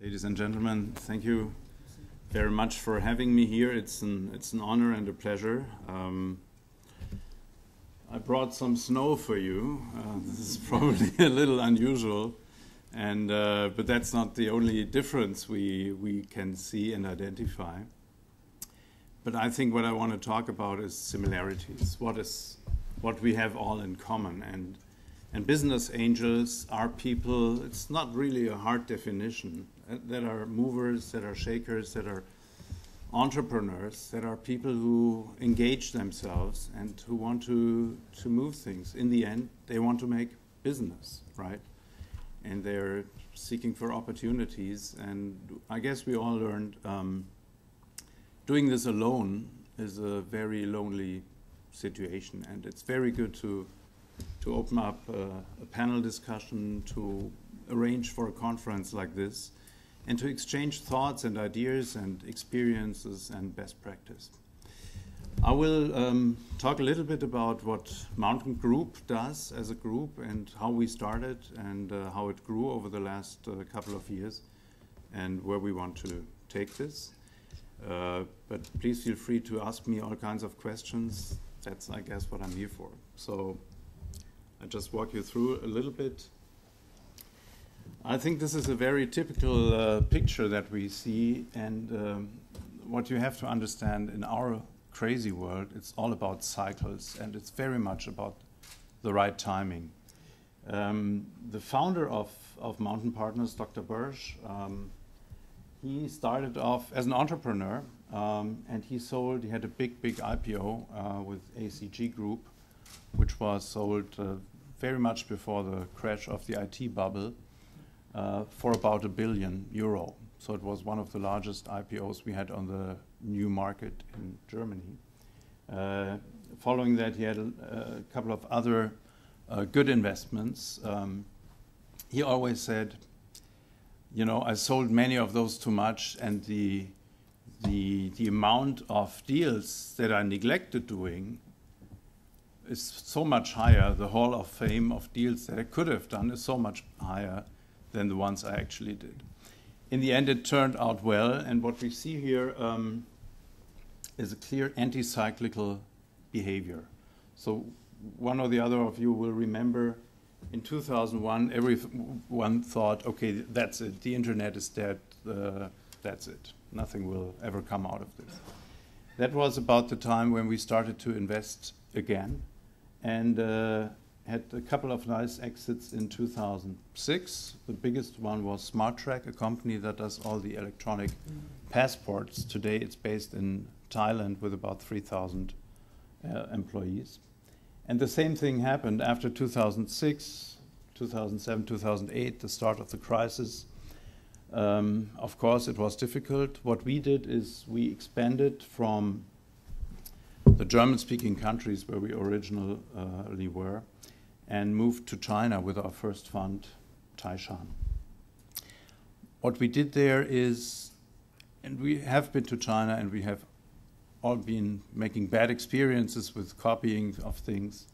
Ladies and gentlemen, thank you very much for having me here. It's an honor and a pleasure. I brought some snow for you. This is probably a little unusual, and but that's not the only difference we can see and identify. But I think what I want to talk about is similarities. What we have all in common, and business angels are people. It's not really a hard definition. That are movers, that are shakers, that are entrepreneurs, that are people who engage themselves and who want to move things. In the end, they want to make business, right? And they're seeking for opportunities. And I guess we all learned doing this alone is a very lonely situation. And it's very good to open up a panel discussion, to arrange for a conference like this, and to exchange thoughts and ideas and experiences and best practice. I will talk a little bit about what Mountain Group does as a group and how we started and how it grew over the last couple of years and where we want to take this. But please feel free to ask me all kinds of questions. That's, I guess, what I'm here for. So I'll just walk you through a little bit. I think this is a very typical picture that we see, and what you have to understand in our crazy world, it's all about cycles, and it's very much about the right timing. The founder of Mountain Partners, Dr. Bursch, he started off as an entrepreneur, and he had a big IPO with ACG Group, which was sold very much before the crash of the IT bubble. For about €1 billion. So it was one of the largest IPOs we had on the new market in Germany. Following that, he had a couple of other good investments. He always said, you know, I sold many of those too much, and the amount of deals that I neglected doing is so much higher. The Hall of Fame of deals that I could have done is so much higher than the ones I actually did. In the end, it turned out well, and what we see here is a clear anti-cyclical behavior. So one or the other of you will remember in 2001, everyone thought, okay, that's it, the internet is dead, that's it. Nothing will ever come out of this. That was about the time when we started to invest again, and had a couple of nice exits in 2006. The biggest one was SmartTrack, a company that does all the electronic passports. Today it's based in Thailand with about 3,000 employees. And the same thing happened after 2006, 2007, 2008, the start of the crisis. Of course, it was difficult. What we did is we expanded from the German-speaking countries where we originally were, and moved to China with our first fund, Taishan. What we did there is, and we have been to China, and we have all been making bad experiences with copying of things.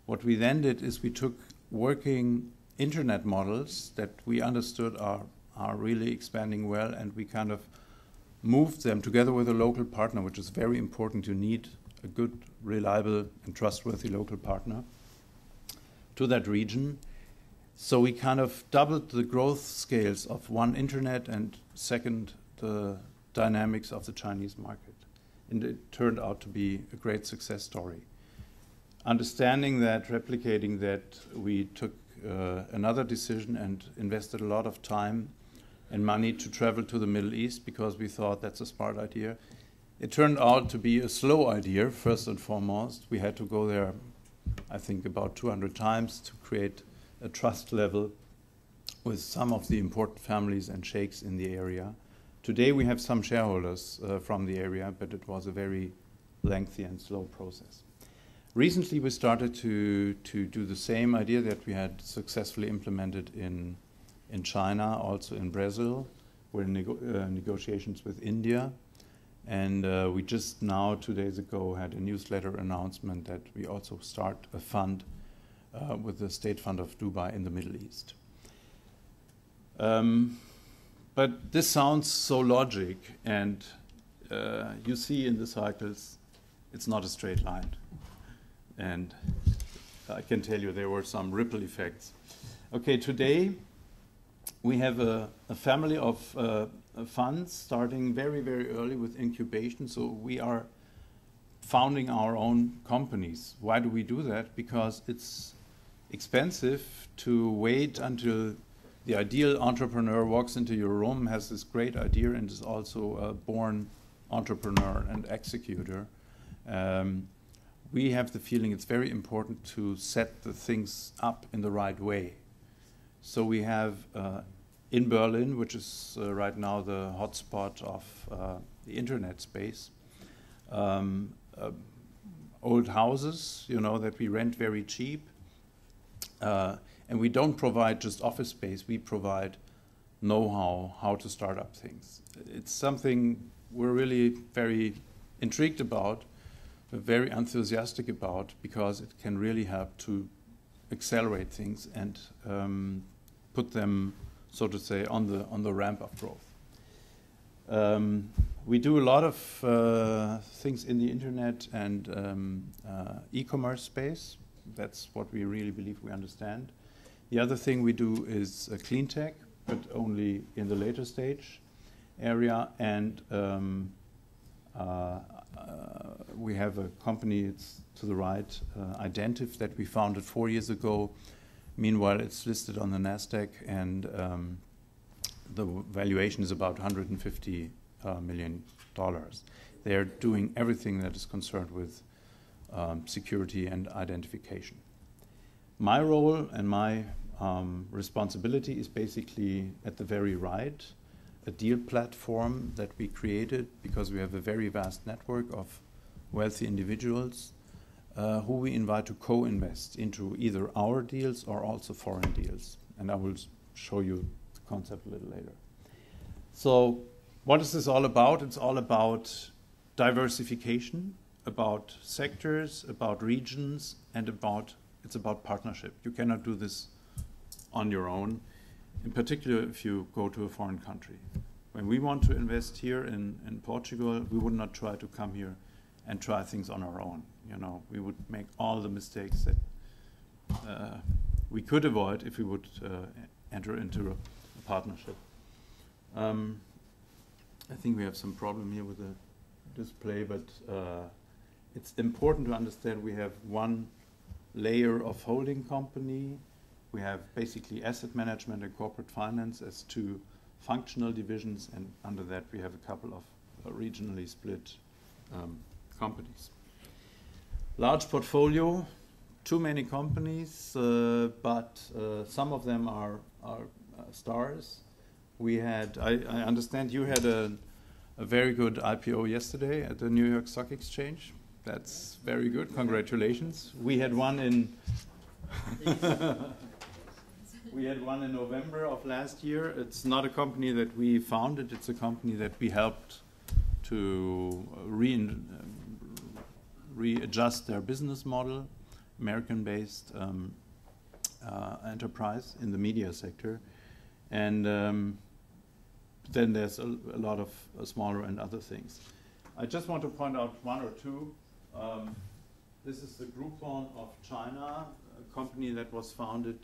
What we then did is we took working internet models that we understood are really expanding well, and we kind of moved them together with a local partner, which is very important. You need a good, reliable, and trustworthy local partner to that region. So we kind of doubled the growth scales of one internet, and second, the dynamics of the Chinese market. And it turned out to be a great success story. Understanding that, replicating that, we took another decision and invested a lot of time and money to travel to the Middle East because we thought that's a smart idea. It turned out to be a slow idea, first and foremost. We had to go there, I think, about 200 times to create a trust level with some of the important families and sheikhs in the area. Today we have some shareholders from the area, but it was a very lengthy and slow process. Recently we started to do the same idea that we had successfully implemented in China, also in Brazil. We're in negotiations with India. And we just now, 2 days ago, had a newsletter announcement that we also start a fund with the State Fund of Dubai in the Middle East. But this sounds so logic, and you see in the cycles, it's not a straight line. And I can tell you there were some ripple effects. Okay, today we have a family of funds starting very, very early with incubation. So we are founding our own companies. Why do we do that? Because it's expensive to wait until the ideal entrepreneur walks into your room, has this great idea, and is also a born entrepreneur and executor. We have the feeling it's very important to set the things up in the right way. So we have in Berlin, which is right now the hotspot of the internet space, old houses, you know, that we rent very cheap. And we don't provide just office space, we provide know-how, how to start up things. It's something we're really very intrigued about, we're very enthusiastic about, because it can really help to accelerate things and put them, so to say, on the ramp of growth. We do a lot of things in the internet and e-commerce space. That's what we really believe we understand. The other thing we do is clean tech, but only in the later stage area. And we have a company, it's to the right, Identif, that we founded 4 years ago. Meanwhile, it's listed on the NASDAQ, and the valuation is about $150 million. They're doing everything that is concerned with security and identification. My role and my responsibility is basically at the very right, a deal platform that we created because we have a very vast network of wealthy individuals who we invite to co-invest into either our deals or also foreign deals. And I will show you the concept a little later. So what is this all about? It's all about diversification, about sectors, about regions, and it's about partnership. You cannot do this on your own, in particular if you go to a foreign country. When we want to invest here in Portugal, we would not try to come here and try things on our own. You know, we would make all the mistakes that we could avoid if we would enter into a partnership. I think we have some problem here with the display, but it's important to understand we have one layer of holding company. We have basically asset management and corporate finance as two functional divisions, and under that we have a couple of regionally split companies. Large portfolio, too many companies, but some of them are stars. We had, I understand you had a very good IPO yesterday at the New York Stock Exchange. That's very good, congratulations. We had one in we had one in November of last year. It's not a company that we founded, it's a company that we helped to readjust their business model, American-based enterprise in the media sector. And then there's a lot of smaller and other things. I just want to point out one or two. This is the Groupon of China, a company that was founded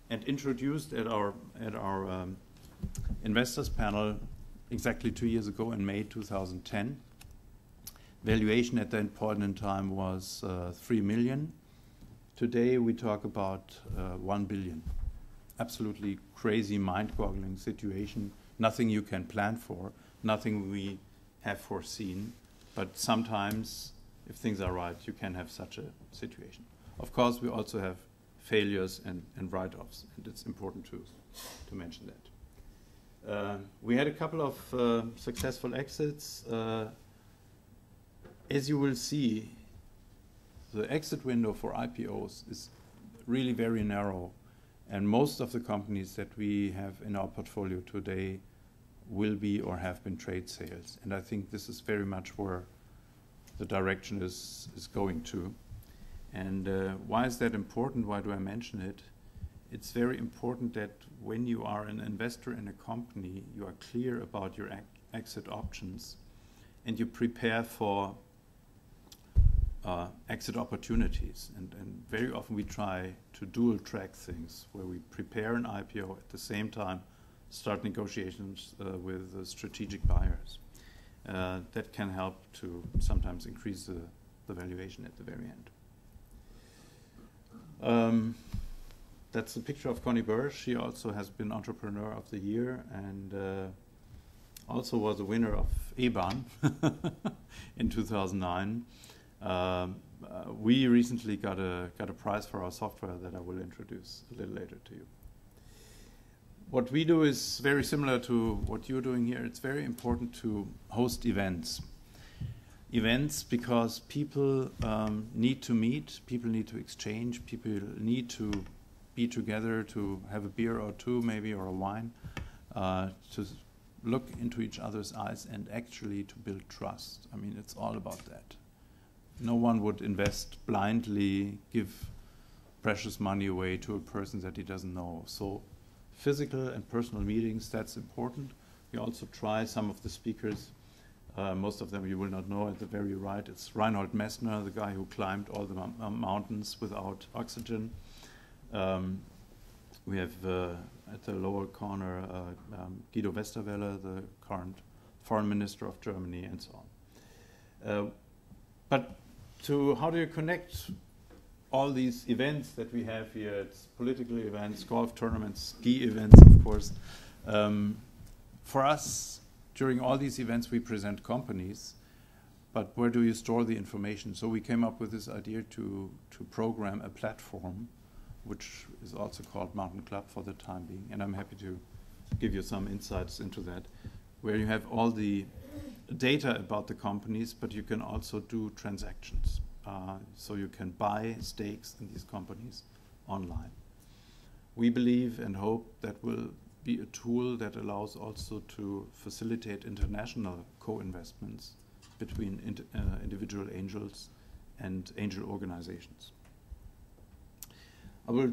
and introduced at our investors panel exactly 2 years ago in May 2010. Valuation at that point in time was 3 million. Today we talk about 1 billion. Absolutely crazy, mind-boggling situation. Nothing you can plan for, nothing we have foreseen. But sometimes, if things are right, you can have such a situation. Of course, we also have failures and write-offs, and it's important to mention that. We had a couple of successful exits. As you will see, the exit window for IPOs is really very narrow, and most of the companies that we have in our portfolio today will be or have been trade sales. And I think this is very much where the direction is going to. And why is that important? Why do I mention it? it's very important that when you are an investor in a company, you are clear about your exit options and you prepare for exit opportunities. And very often we try to dual track things where we prepare an IPO at the same time, start negotiations with strategic buyers. That can help to sometimes increase the valuation at the very end. That's a picture of Connie Burr. She also has been Entrepreneur of the Year and also was a winner of EBAN in 2009. We recently got a prize for our software that I will introduce a little later to you. What we do is very similar to what you're doing here. It's very important to host events. Events because people need to meet, people need to exchange, people need to be together to have a beer or two maybe or a wine, to look into each other's eyes and actually to build trust. I mean, it's all about that. No one would invest blindly, give precious money away to a person that he doesn't know. So physical and personal meetings, that's important. We also try some of the speakers. Most of them you will not know. At the very right, it's Reinhold Messner, the guy who climbed all the mountains without oxygen. We have at the lower corner Guido Westerwelle, the current foreign minister of Germany, and so on. But how do you connect all these events that we have here? It's political events, golf tournaments, ski events, of course. For us, during all these events, we present companies, but where do you store the information? So we came up with this idea to program a platform, which is also called Mountain Club for the time being, and I'm happy to give you some insights into that, where you have all the data about the companies, but you can also do transactions. So you can buy stakes in these companies online. We believe and hope that will be a tool that allows also to facilitate international co-investments between individual angels and angel organizations. I will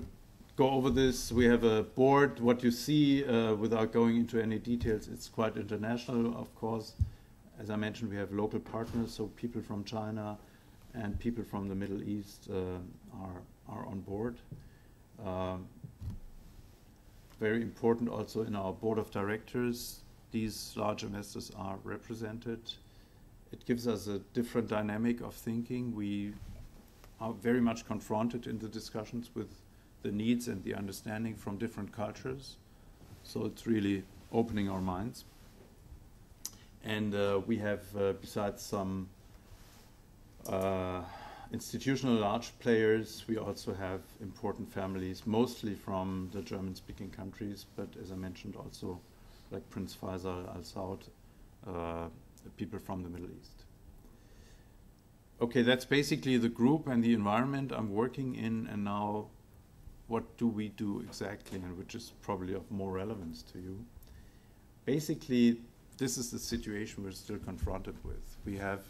go over this. We have a board. What you see, without going into any details, it's quite international, of course. As I mentioned, we have local partners, so people from China and people from the Middle East are on board. Very important also in our board of directors, these large investors are represented. It gives us a different dynamic of thinking. We are very much confronted in the discussions with the needs and the understanding from different cultures. So it's really opening our minds. And we have, besides some institutional large players, we also have important families, mostly from the German-speaking countries, but as I mentioned, also like Prince Faisal Al Saud, people from the Middle East. Okay, that's basically the group and the environment I'm working in, and now what do we do exactly, and which is probably of more relevance to you. Basically, this is the situation we're still confronted with. We have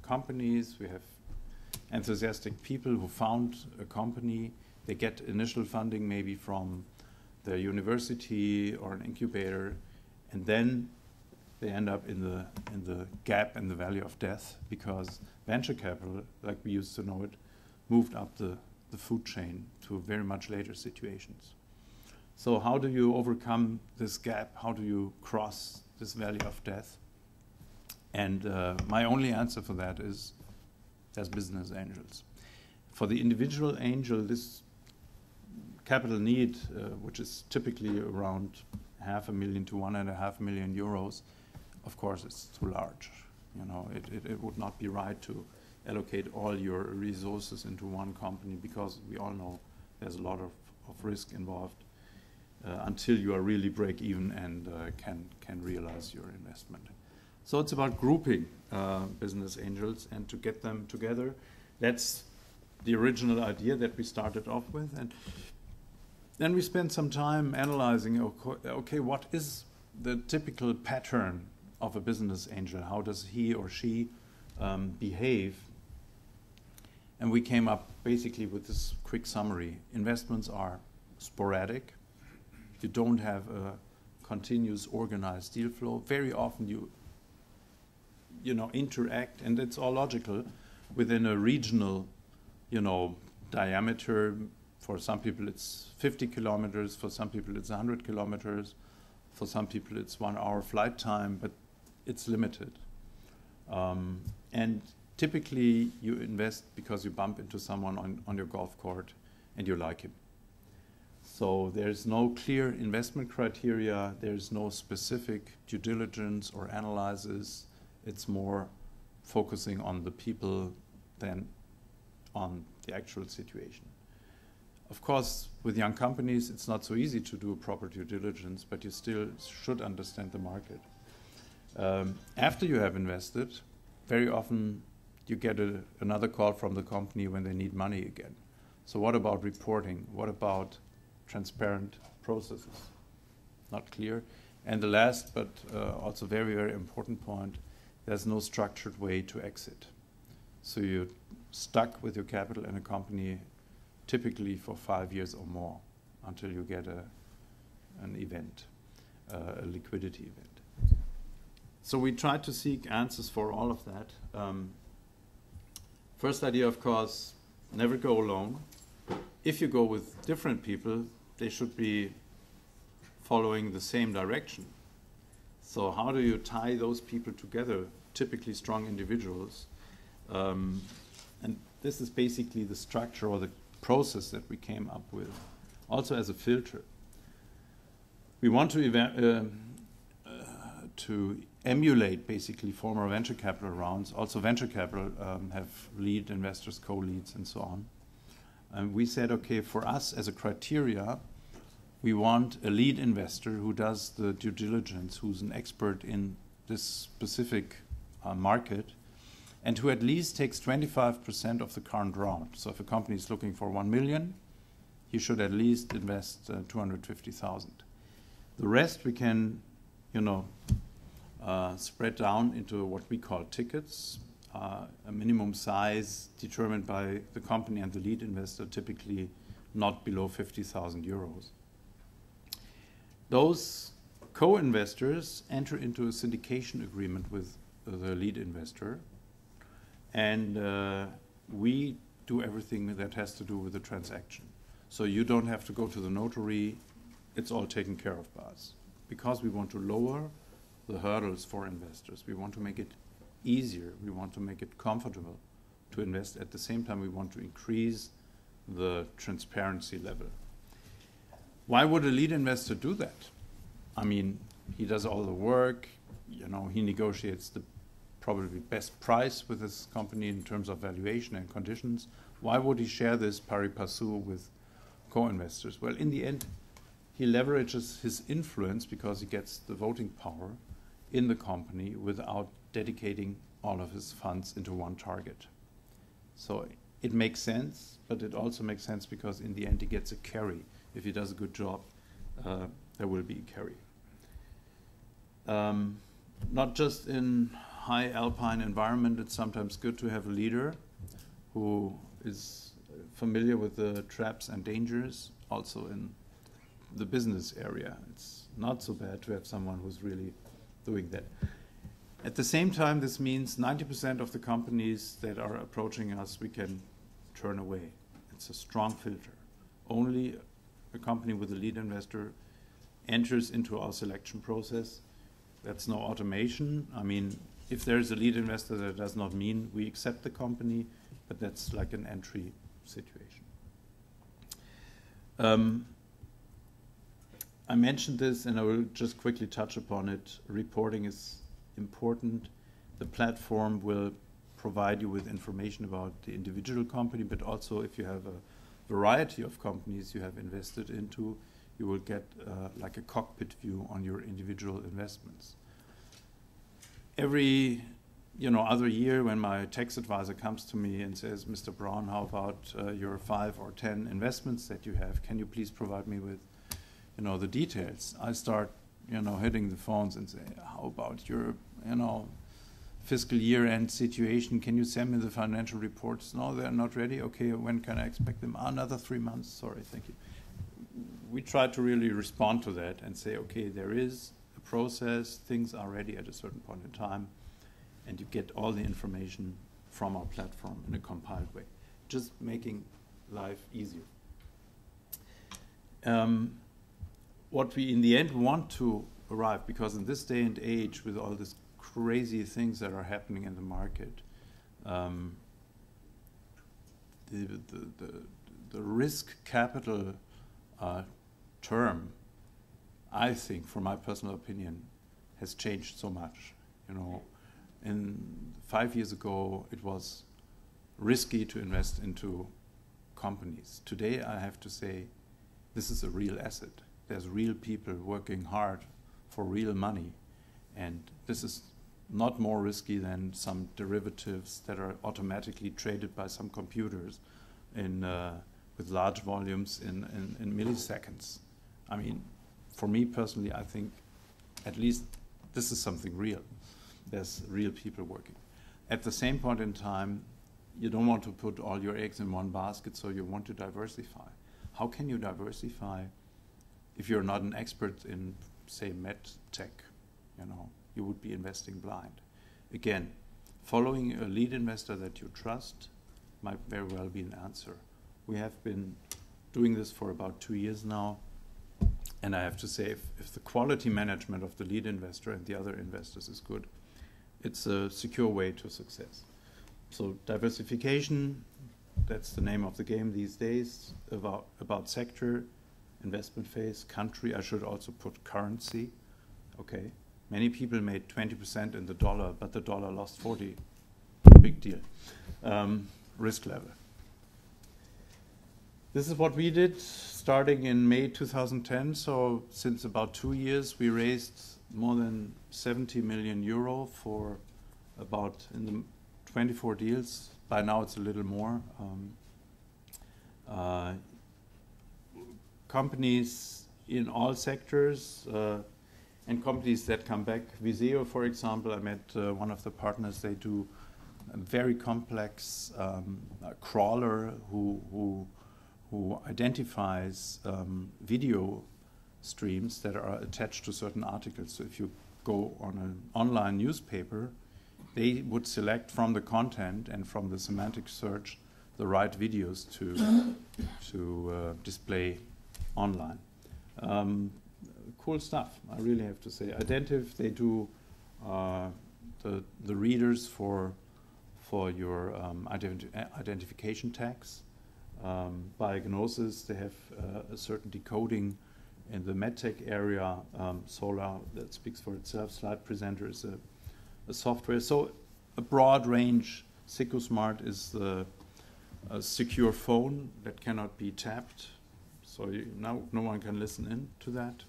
companies, we have enthusiastic people who found a company. They get initial funding maybe from the university or an incubator, and then they end up in the gap in the valley of death because venture capital, like we used to know it, moved up the food chain to very much later situations. So how do you overcome this gap? How do you cross this valley of death? And my only answer for that is there's business angels. For the individual angel, this capital need, which is typically around €500,000 to €1.5 million, of course, it's too large. You know, it would not be right to allocate all your resources into one company because we all know there's a lot of risk involved until you are really break even and can realize your investment. So it's about grouping business angels and to get them together. That's the original idea that we started off with. And then we spent some time analyzing, okay, what is the typical pattern of a business angel? How does he or she behave? And we came up basically with this quick summary. Investments are sporadic. You don't have a continuous organized deal flow. Very often you know, interact, and it's all logical, within a regional, you know, diameter. For some people it's 50 kilometers, for some people it's 100 kilometers, for some people it's 1 hour flight time, but it's limited. And typically you invest because you bump into someone on your golf court and you like him. So there's no clear investment criteria, there's no specific due diligence or analysis. It's more focusing on the people than on the actual situation. Of course, with young companies, it's not so easy to do proper due diligence, but you still should understand the market. After you have invested, very often you get another call from the company when they need money again. So what about reporting? What about transparent processes? Not clear. And the last, but also very, very important point, there's no structured way to exit. So you're stuck with your capital in a company typically for 5 years or more until you get an event, a liquidity event. So we try to seek answers for all of that. First idea, of course, never go alone. If you go with different people, they should be following the same direction. So how do you tie those people together, typically strong individuals? And this is basically the structure or the process that we came up with, also as a filter. We want to emulate basically former venture capital rounds. Also venture capital have lead investors, co-leads, and so on. And we said, okay, for us as a criteria, we want a lead investor who does the due diligence, who's an expert in this specific market, and who at least takes 25% of the current round. So if a company is looking for 1 million, he should at least invest 250,000. The rest we can, you know, spread down into what we call tickets, a minimum size determined by the company and the lead investor, typically not below 50,000 euros. Those co-investors enter into a syndication agreement with the lead investor, and we do everything that has to do with the transaction. So you don't have to go to the notary, it's all taken care of by us. Because we want to lower the hurdles for investors, we want to make it easier, we want to make it comfortable to invest. At the same time, we want to increase the transparency level. Why would a lead investor do that? I mean, he does all the work, you know, he negotiates the probably best price with his company in terms of valuation and conditions. Why would he share this pari passu with co-investors? Well, in the end, he leverages his influence because he gets the voting power in the company without dedicating all of his funds into one target. So it makes sense, but it also makes sense because in the end he gets a carry. If he does a good job, there will be a carry. Not just in high alpine environment, it's sometimes good to have a leader who is familiar with the traps and dangers, also in the business area. It's not so bad to have someone who's really doing that. At the same time, this means 90% of the companies that are approaching us, we can turn away. It's a strong filter. Only a company with a lead investor enters into our selection process. That's no automation. I mean, if there's a lead investor, that does not mean we accept the company, but that's like an entry situation. I mentioned this, and I will just quickly touch upon it. Reporting is important. The platform will provide you with information about the individual company, but also if you have a variety of companies you have invested into, you will get like a cockpit view on your individual investments. Every other year when my tax advisor comes to me and says, Mr. Braun, how about your 5 or 10 investments that you have? Can you please provide me with the details? I start hitting the phones and say, how about your fiscal year-end situation? Can you send me the financial reports? No, they're not ready. Okay, when can I expect them? Another 3 months. Sorry, thank you. we try to really respond to that and say, okay, there is a process, things are ready at a certain point in time, and you get all the information from our platform in a compiled way, just making life easier. What we in the end want to arrive, because in this day and age with all these crazy things that are happening in the market, the risk capital term, I think, for my personal opinion, has changed so much. You know, and 5 years ago it was risky to invest into companies. Today I have to say this is a real asset. There's real people working hard for real money, and this is not more risky than some derivatives that are automatically traded by some computers in with large volumes in milliseconds. I mean, for me personally, I think at least this is something real. There's real people working. At the same point in time, you don't want to put all your eggs in one basket, so you want to diversify. How can you diversify if you're not an expert in, say, med tech? You know, you would be investing blind. Again, following a lead investor that you trust might very well be an answer. We have been doing this for about 2 years now, and I have to say, if the quality management of the lead investor and the other investors is good, it's a secure way to success. So diversification, that's the name of the game these days, about sector, investment phase, country. I should also put currency. Okay, many people made 20% in the dollar, but the dollar lost 40. Big deal. Risk level. This is what we did starting in May 2010. So since about 2 years, we raised more than 70 million euro for about in the 24 deals. By now it's a little more. Companies in all sectors and companies that come back. Viseo, for example, I met one of the partners. They do a very complex crawler who identifies video streams that are attached to certain articles. So if you go on an online newspaper, they would select from the content and from the semantic search the right videos to display online. Cool stuff, I really have to say. Identiv, they do the readers for your identification tags. Diagnosis, they have a certain decoding in the medtech area. Solar, that speaks for itself. Slide Presenter is a software. So a broad range. SecuSmart is a secure phone that cannot be tapped. So now no one can listen in to that.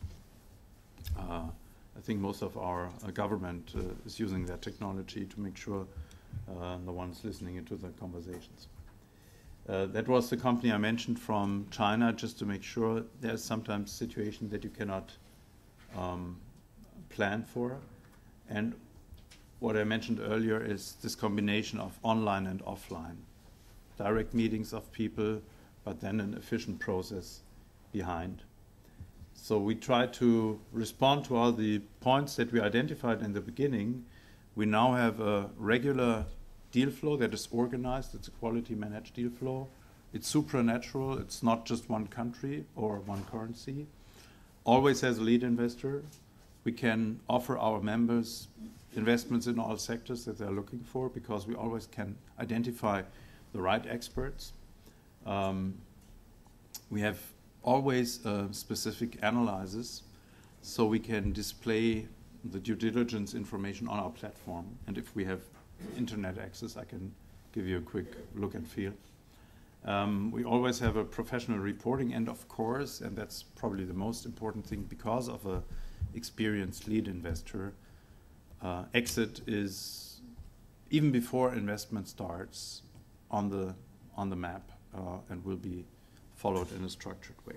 I think most of our government is using that technology to make sure no one's listening into the conversations. That was the company I mentioned from China, just to make sure. There's sometimes a situation that you cannot plan for. And what I mentioned earlier is this combination of online and offline. Direct meetings of people, but then an efficient process behind. So we try to respond to all the points that we identified in the beginning. We now have a regular deal flow that is organized. It's a quality managed deal flow. It's supranatural. It's not just one country or one currency. Always has a lead investor. We can offer our members investments in all sectors that they're looking for, because we always can identify the right experts. We have always specific analysis, so we can display the due diligence information on our platform. And if we have internet access, I can give you a quick look and feel. We always have a professional reporting, and of course, and that's probably the most important thing, because of an experienced lead investor, exit is, even before investment starts, on the map and will be followed in a structured way.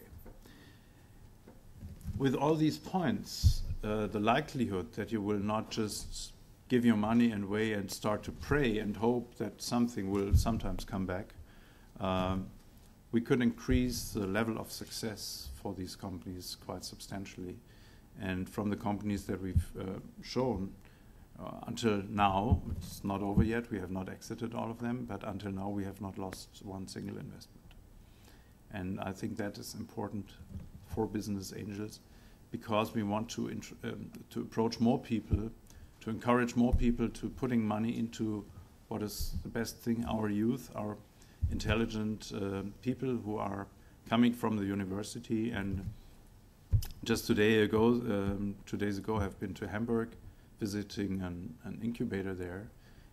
With all these points, the likelihood that you will not just give your money away and start to pray and hope that something will sometimes come back we could increase the level of success for these companies quite substantially. And from the companies that we've shown until now, it's not over yet, we have not exited all of them, but until now we have not lost one single investment. And I think that is important for business angels, because we want to approach more people, to encourage more people to putting money into what is the best thing, our youth, our intelligent people who are coming from the university. And just 2 days ago, I've been to Hamburg, visiting an incubator there.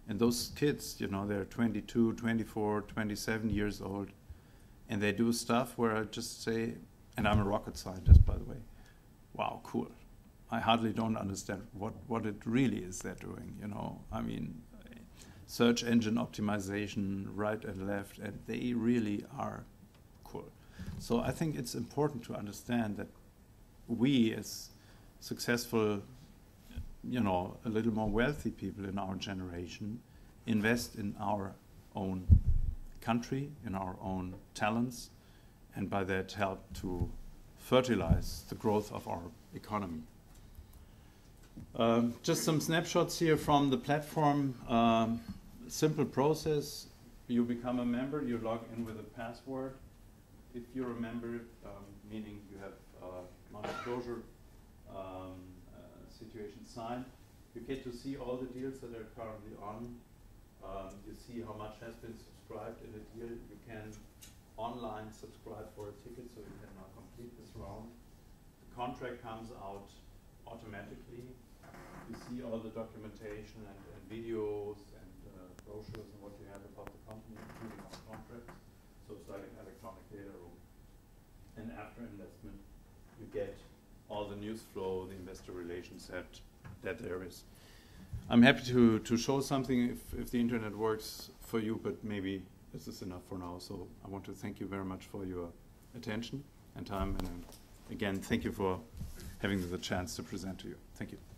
And those kids, you know, they're 22, 24, 27 years old, and they do stuff where I just say, and I'm a rocket scientist, by the way, wow, cool. I hardly don't understand what it really is they're doing, you know. I mean, search engine optimization, right and left, and they really are cool. So I think it's important to understand that we, as successful, you know, a little more wealthy people in our generation, invest in our own country, in our own talents, and by that help to fertilize the growth of our economy. Just some snapshots here from the platform. Simple process. You become a member, you log in with a password. If you're a member, meaning you have non-disclosure situation signed, you get to see all the deals that are currently on. You see how much has been subscribed in a deal. You can online subscribe for a ticket, so you can now complete this round. The contract comes out automatically. You see all the documentation and videos and brochures and what you have about the company, including our contracts. So it's like an electronic data room. And after investment, you get all the news flow, the investor relations that there is. I'm happy to show something if the internet works for you, but maybe this is enough for now. So I want to thank you very much for your attention and time. And again, thank you for having the chance to present to you. Thank you.